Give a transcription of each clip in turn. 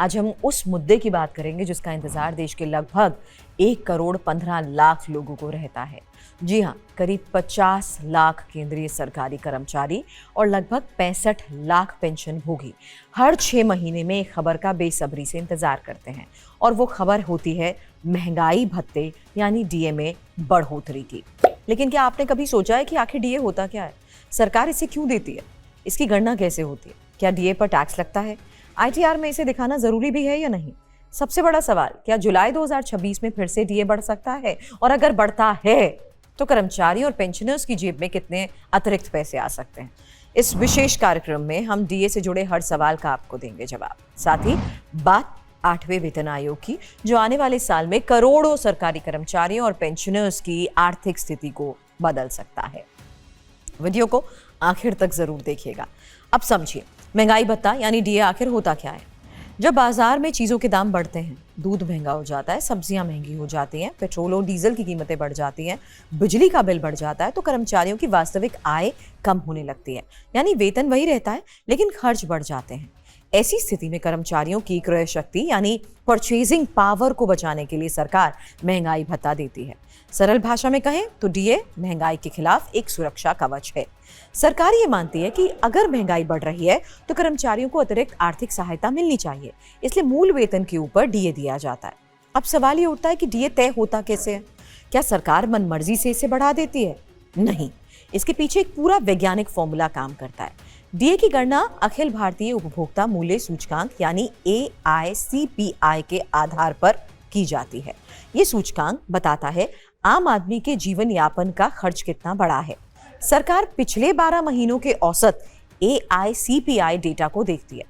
आज हम उस मुद्दे की बात करेंगे जिसका इंतजार देश के लगभग 1,15,00,000 लोगों को रहता है। जी हाँ, करीब 50 लाख केंद्रीय सरकारी कर्मचारी और लगभग 65 लाख पेंशन भोगी हर 6 महीने में एक खबर का बेसब्री से इंतजार करते हैं और वो खबर होती है महंगाई भत्ते यानी डीए में बढ़ोतरी की। लेकिन क्या आपने कभी सोचा है कि आखिर डीए होता क्या है? सरकार इसे क्यों देती है? इसकी गणना कैसे होती है? क्या डीए पर टैक्स लगता है? आईटीआर में इसे दिखाना जरूरी भी है या नहीं? सबसे बड़ा सवाल, क्या जुलाई 2026 में फिर से डीए बढ़ सकता है? और अगर बढ़ता है तो कर्मचारी और पेंशनर्स की जेब में कितने अतिरिक्त पैसे आ सकते हैं? इस विशेष कार्यक्रम में हम डीए से जुड़े हर सवाल का आपको देंगे जवाब। साथ ही बात 8वें वेतन आयोग की, जो आने वाले साल में करोड़ों सरकारी कर्मचारियों और पेंशनर्स की आर्थिक स्थिति को बदल सकता है। वीडियो को आखिर तक जरूर देखिएगा। अब समझिए, महंगाई भत्ता यानी डीए आखिर होता क्या है। जब बाजार में चीज़ों के दाम बढ़ते हैं, दूध महंगा हो जाता है, सब्जियां महंगी हो जाती हैं, पेट्रोल और डीजल की कीमतें बढ़ जाती हैं, बिजली का बिल बढ़ जाता है, तो कर्मचारियों की वास्तविक आय कम होने लगती है। यानी वेतन वही रहता है लेकिन खर्च बढ़ जाते हैं। ऐसी स्थिति में कर्मचारियों की क्रय शक्ति यानी परचेजिंग पावर को बचाने के लिए सरकार महंगाई भत्ता देती है। सरल भाषा में कहें तो डीए महंगाई के खिलाफ एक सुरक्षा कवच है। सरकार ये मानती है कि अगर महंगाई बढ़ रही है तो कर्मचारियों को अतिरिक्त आर्थिक सहायता मिलनी चाहिए, इसलिए मूल वेतन के ऊपर डीए दिया जाता है। अब सवाल ये उठता है कि डीए तय होता कैसे है? क्या सरकार मनमर्जी से इसे बढ़ा देती है? नहीं, इसके पीछे एक पूरा वैज्ञानिक फॉर्मूला काम करता है। डीए की गणना अखिल भारतीय उपभोक्ता मूल्य सूचकांक यानी AICPI के आधार पर की जाती है। ये सूचकांक बताता है आम आदमी के जीवन यापन का खर्च कितना बढ़ा है। सरकार पिछले 12 महीनों के औसत AICPI डेटा को देखती है,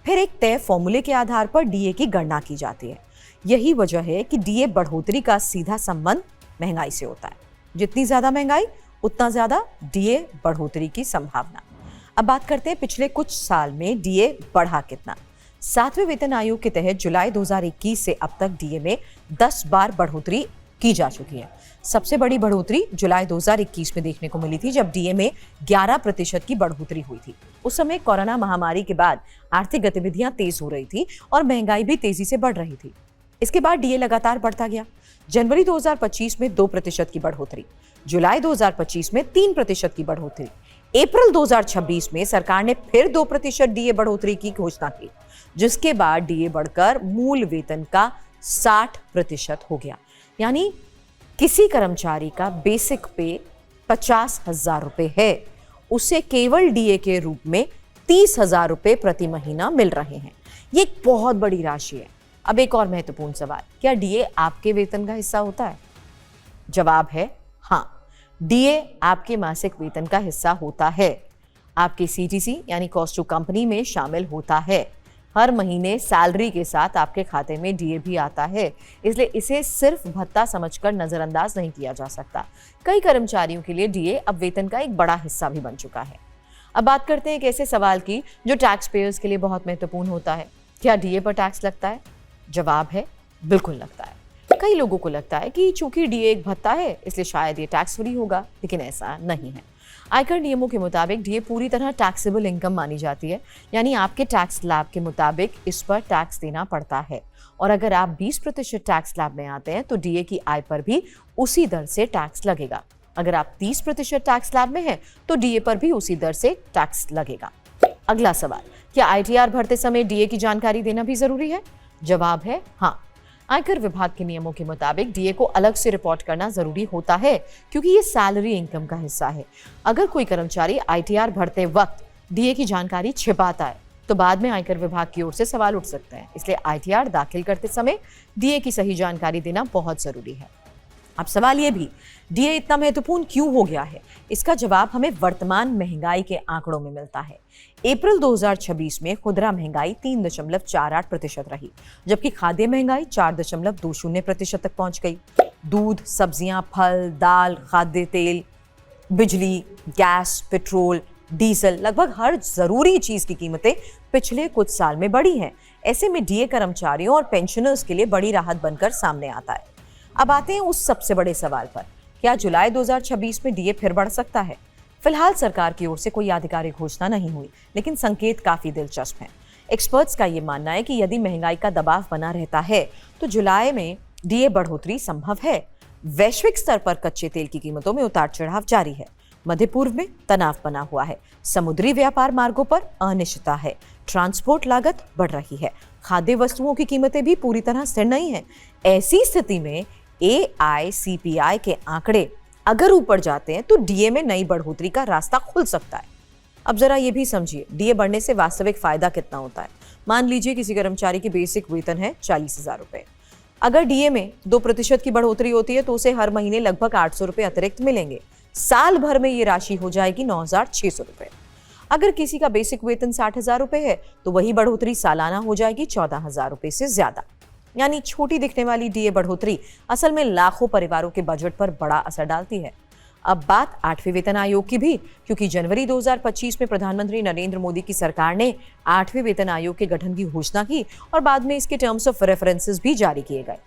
फिर एक तय फॉर्मूले के आधार पर डीए की गणना की जाती है। यही वजह है कि डीए बढ़ोतरी का सीधा संबंध महंगाई से होता है। जितनी ज्यादा महंगाई उतना ज्यादा डीए बढ़ोतरी की संभावना। अब बात करते हैं पिछले कुछ साल में डीए बढ़ा कितना। 7वें वेतन आयोग के तहत जुलाई 2021 से अब तक डीए में 10 बार बढ़ोतरी की जा चुकी है। सबसे बड़ी बढ़ोतरी जुलाई 2021 में देखने को मिली थी, जब डीए में 11% की बढ़ोतरी हुई थी। उस समय कोरोना महामारी के बाद आर्थिक गतिविधियां तेज हो रही थी और महंगाई भी तेजी से बढ़ रही थी। इसके बाद डीए लगातार बढ़ता गया। जनवरी 2025 में 2% की बढ़ोतरी, जुलाई 2025 में 3% की बढ़ोतरी, अप्रैल 2026 में सरकार ने फिर 2% डीए बढ़ोतरी की घोषणा की, जिसके बाद डीए बढ़कर मूल वेतन का 60% हो गया। यानी किसी कर्मचारी का बेसिक पे 50,000 रुपए है, उसे केवल डीए के रूप में 30,000 रुपए प्रति महीना मिल रहे हैं। ये एक बहुत बड़ी राशि है। अब एक और महत्वपूर्ण सवाल, क्या डीए आपके वेतन का हिस्सा होता है? जवाब है हाँ, डीए आपके मासिक वेतन का हिस्सा होता है। आपके सीटीसी यानी कॉस्ट टू कंपनी में शामिल होता है। हर महीने सैलरी के साथ आपके खाते में डीए भी आता है, इसलिए इसे सिर्फ भत्ता समझकर नजरअंदाज नहीं किया जा सकता। कई कर्मचारियों के लिए डीए अब वेतन का एक बड़ा हिस्सा भी बन चुका है। अब बात करते हैं एक ऐसे सवाल की जो टैक्स पेयर्स के लिए बहुत महत्वपूर्ण होता है। क्या डीए पर टैक्स लगता है? जवाब है बिल्कुल लगता है। कई लोगों को लगता है कि चूंकि डीए एक भत्ता है इसलिए शायद ये टैक्स फ्री होगा, लेकिन ऐसा नहीं है। आयकर नियमों के मुताबिक डीए पूरी तरह टैक्सेबल इनकम मानी जाती है, यानी आपके टैक्स स्लैब के मुताबिक इस पर टैक्स देना पड़ता है। और अगर आप 20% टैक्स स्लैब में आते हैं तो डीए की आय पर भी उसी दर से टैक्स लगेगा। अगर आप 30% टैक्स स्लैब में हैं तो डीए पर भी उसी दर से टैक्स लगेगा। अगला सवाल, क्या आईटीआर भरते समय डीए की जानकारी देना भी जरूरी है? जवाब है हाँ। आयकर विभाग के नियमों के मुताबिक डीए को अलग से रिपोर्ट करना जरूरी होता है, क्योंकि ये सैलरी इनकम का हिस्सा है। अगर कोई कर्मचारी आईटीआर भरते वक्त डीए की जानकारी छिपाता है तो बाद में आयकर विभाग की ओर से सवाल उठ सकते हैं। इसलिए आईटीआर दाखिल करते समय डीए की सही जानकारी देना बहुत जरूरी है। अब सवाल ये भी, डीए इतना महत्वपूर्ण क्यों हो गया है? इसका जवाब हमें वर्तमान महंगाई के आंकड़ों में मिलता है। अप्रैल 2026 में खुदरा महंगाई 3.48% रही, जबकि खाद्य महंगाई 4.20% तक पहुंच गई। दूध, सब्जियां, फल, दाल, खाद्य तेल, बिजली, गैस, पेट्रोल, डीजल, लगभग हर जरूरी चीज की कीमतें पिछले कुछ साल में बढ़ी हैं। ऐसे में डीए कर्मचारियों और पेंशनर्स के लिए बड़ी राहत बनकर सामने आता है। अब आते हैं उस सबसे बड़े सवाल पर, क्या जुलाई 2026 में डीए फिर बढ़ सकता है? फिलहाल सरकार की ओर से कोई आधिकारिक घोषणा नहीं हुई, लेकिन संकेत काफी दिलचस्प हैं। एक्सपर्ट्स का ये मानना है कि यदि महंगाई का दबाव बना रहता है तो जुलाई में डीए बढ़ोतरी संभव है। वैश्विक स्तर पर कच्चे तेल की कीमतों में उतार चढ़ाव जारी है। मध्य पूर्व में तनाव बना हुआ है। समुद्री व्यापार मार्गों पर अनिश्चितता है। ट्रांसपोर्ट लागत बढ़ रही है। खाद्य वस्तुओं की कीमतें भी पूरी तरह स्थिर नहीं है। ऐसी स्थिति में AICPI के आंकड़े अगर ऊपर जाते हैं तो डीए में नई बढ़ोतरी का रास्ता खुल सकता है। अब जरा ये भी समझिए, डीए बढ़ने से वास्तविक फायदा कितना होता है। मान लीजिए किसी कर्मचारी की बेसिक वेतन है 40,000 रुपए। अगर डीए में 2% की बढ़ोतरी होती है तो उसे हर महीने लगभग 800 रुपए अतिरिक्त मिलेंगे। साल भर में ये राशि हो जाएगी 9,600 रुपए। अगर किसी का बेसिक वेतन 60,000 रुपए है तो वही बढ़ोतरी सालाना हो जाएगी 14,000 रुपए से ज्यादा। यानी छोटी दिखने वाली डीए बढ़ोतरी असल में लाखों परिवारों के बजट पर बड़ा असर डालती है। अब बात 8वें वेतन आयोग की भी, क्योंकि जनवरी 2025 में प्रधानमंत्री नरेंद्र मोदी की सरकार ने 8वें वेतन आयोग के गठन की घोषणा की और बाद में इसके टर्म्स ऑफ रेफरेंसेस भी जारी किए गए।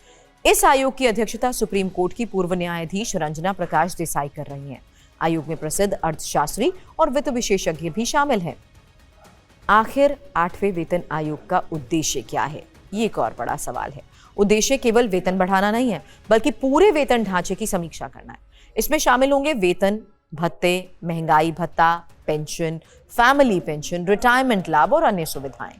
इस आयोग की अध्यक्षता सुप्रीम कोर्ट की पूर्व न्यायाधीश रंजना प्रकाश देसाई कर रही हैं। आयोग में प्रसिद्ध अर्थशास्त्री और वित्त विशेषज्ञ भी शामिल हैं। आखिर 8वें वेतन आयोग का उद्देश्य क्या है, ये एक और बड़ा सवाल है। उद्देश्य केवल वेतन बढ़ाना नहीं है, बल्कि पूरे वेतन ढांचे की समीक्षा करना है। इसमें शामिल होंगे वेतन, भत्ते, महंगाई भत्ता, पेंशन, फैमिली पेंशन, रिटायरमेंट लाभ और अन्य सुविधाएं।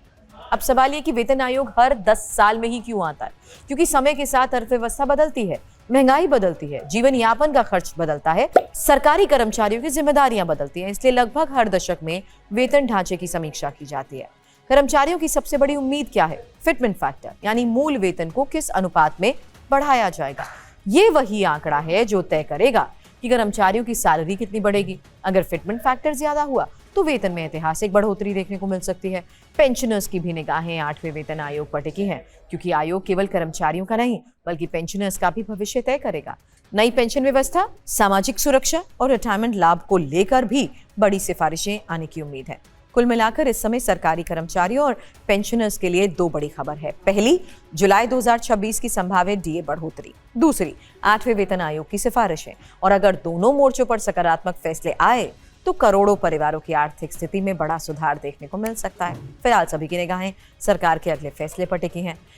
अब सवाल ये कि वेतन आयोग हर 10 साल में ही क्यों आता है? क्योंकि समय के साथ अर्थव्यवस्था बदलती है, महंगाई बदलती है, जीवन यापन का खर्च बदलता है, सरकारी कर्मचारियों की जिम्मेदारियां बदलती हैं। इसलिए लगभग हर दशक में वेतन ढांचे की समीक्षा की जाती है। कर्मचारियों की सबसे बड़ी उम्मीद क्या है? फिटमेंट फैक्टर, यानी मूल वेतन को किस अनुपात में बढ़ाया जाएगा। ये वही आंकड़ा है जो तय करेगा कि कर्मचारियों की सैलरी कितनी बढ़ेगी। अगर फिटमेंट फैक्टर ज्यादा हुआ तो वेतन में ऐतिहासिक बढ़ोतरी देखने को मिल सकती है। पेंशनर्स की भी निगाहें 8वें वेतन आयोग पर टिकी हैं, क्योंकि आयोग केवल कर्मचारियों का नहीं बल्कि पेंशनर्स का भी भविष्य तय करेगा। नई पेंशन व्यवस्था, सामाजिक सुरक्षा और रिटायरमेंट लाभ को लेकर भी बड़ी सिफारिशें आने की उम्मीद है। कुल मिलाकर इस समय सरकारी कर्मचारियों और पेंशनर्स के लिए 2 बड़ी खबर है। पहली, जुलाई 2026 की संभावित डीए बढ़ोतरी। दूसरी, 8वें वेतन आयोग की सिफारिशें। और अगर दोनों मोर्चों पर सकारात्मक फैसले आए तो करोड़ों परिवारों की आर्थिक स्थिति में बड़ा सुधार देखने को मिल सकता है। फिलहाल सभी की निगाहें सरकार के अगले फैसले पर टिकी हैं।